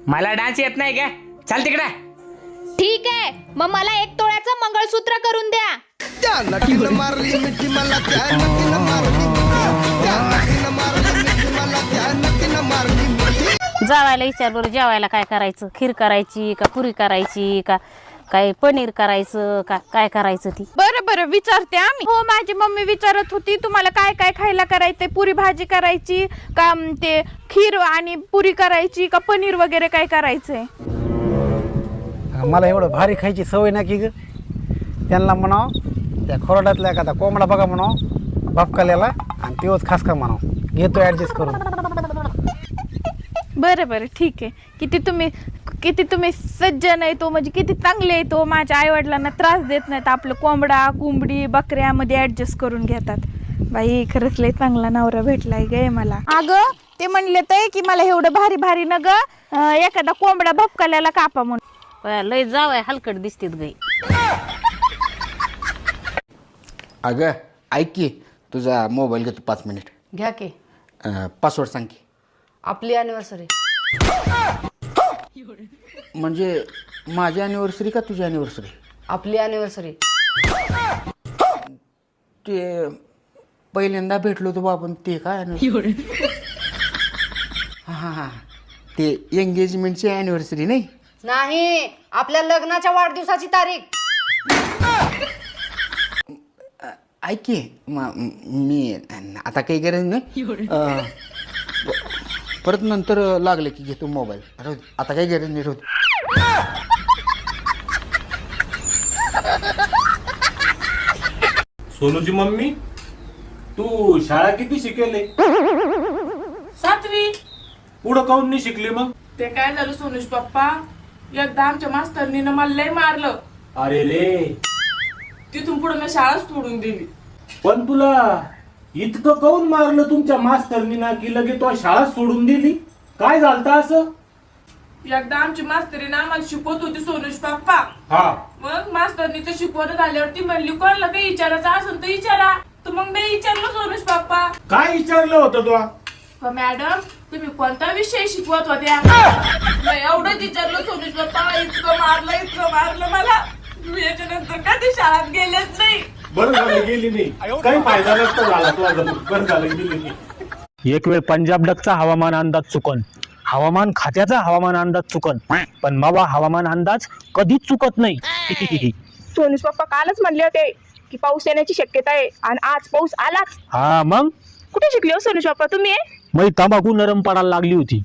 मला डान्स येत नाही का? चल तिकडे. ठीक आहे, मग मला 1 तोळ्याचं मंगळसूत्र करून द्या. त्या नटीनं मारली मिठी मला, त्या नटीनं मारली मिठी, त्या नटीनं मारली मिठी मला, त्या नटीनं मारली मिठी. जावायला विचार बरं, जेवायला काय करायचं? खीर करायची का पुरी करायची का काय पनीर करायचं का काय करायचं? ती बरं बरं विचारते आम्ही. हो, माझी मम्मी विचारत होती तुम्हाला काय काय खायला करायचंय, पुरी भाजी करायची का ते खीर आणि पुरी करायची का पनीर वगैरे काय करायचंय. मला एवढं भारी खायची सवय ना की ग. त्यांना म्हणाव त्या खोरड्यातला एखादा कोंबडा बघा म्हणाव बापकाल्याला, आणि तेव्हाच खास का म्हणाव, घेतो ॲडजस्ट करून. बरं बरं ठीक आहे. किती तुम्ही सज्जन आहे तो, म्हणजे किती चांगले आहे तो. माझ्या आईवडिलांना त्रास देत नाहीत, आपलं कोंबडा कोंबडी बकऱ्यामध्ये ॲडजस्ट करून घेतात. बाई खरंच लय चांगला नवरा भेटलाय गे मला. अगं ते म्हणले तर की मला एवढं भारी भारी न ग एखादा कोंबडा भपकाल्याला कापा म्हणून. लय जावाय हलकट दिसतीत गई. अगं ऐक की, तुझा मोबाईल घेतो 5 मिनिट. घ्या की. पासवर्ड सांग की. आपली अॅनिव्हर्सरी. म्हणजे माझी अॅनिव्हर्सरी का तुझी अॅनिव्हर्सरी? आपली अॅनिव्हर्सरी. ते पहिल्यांदा भेटलो होतो आपण, ते काय हां हां ते एंगेजमेंटची अॅनिव्हर्सरी नाही? नाही, आपल्या लग्नाच्या वाढदिवसाची तारीख. ऐक की, मी आता काही गरज नाही. परत नंतर लागले की घेतो मोबाईल. आता काही गरज नाही. राहू सोनूची मम्मी, तू शाळा किती शिकेले? 7वी. पुढं काऊन नाही शिकली मग? ते काय झालं सोनूश पप्पा, एकदा आमच्या मास्तरनीनं मला लय मारलं. अरे रे, तिथून पुढे मी शाळा सोडून दिली. पण तुला इतकं काऊन मारलं तुमच्या मास्तरनी ना की लगे तो शाळा सोडून दिली? काय झालं असं? एकदा आमची मास्तरीनं आम्हाला शिकवत होती सोनूश पप्पा. हा, मग मास्तरनी ते शिकवत आल्यावर ती म्हणली कोणाला काही विचारायचं असेल तर विचारा. तर मग मी विचारलं सोनूश पप्पा. काय विचारलं होतं तुला? मॅडम तुम्ही कोणता विषय शिकवत होत्या? मी एवढंच विचारलं सोनूश पप्पा. इतकं मारलं मला. मी याच्यानंतर कधी शाळेत गेलेच नाही. बरं झालं गेली नाही, काही फायदा नसता झाला तुला. बरं झालं गेली नाही. एक वेळ पंजाब डकचा हवामान अंदाज चुकन, हवामान खात्याचा हवामान अंदाज चुकन, पण मावा हवामान अंदाज कधीच चुकत नाही. सोनूश पप्पा कालच म्हणले होते की पाऊस येण्याची शक्यता आहे, आणि आज पाऊस आलाच. हा मग कुठे शिकले हो सोनूश पप्पा तुम्ही? मै तंबाखू नरम पडायला लागली होती.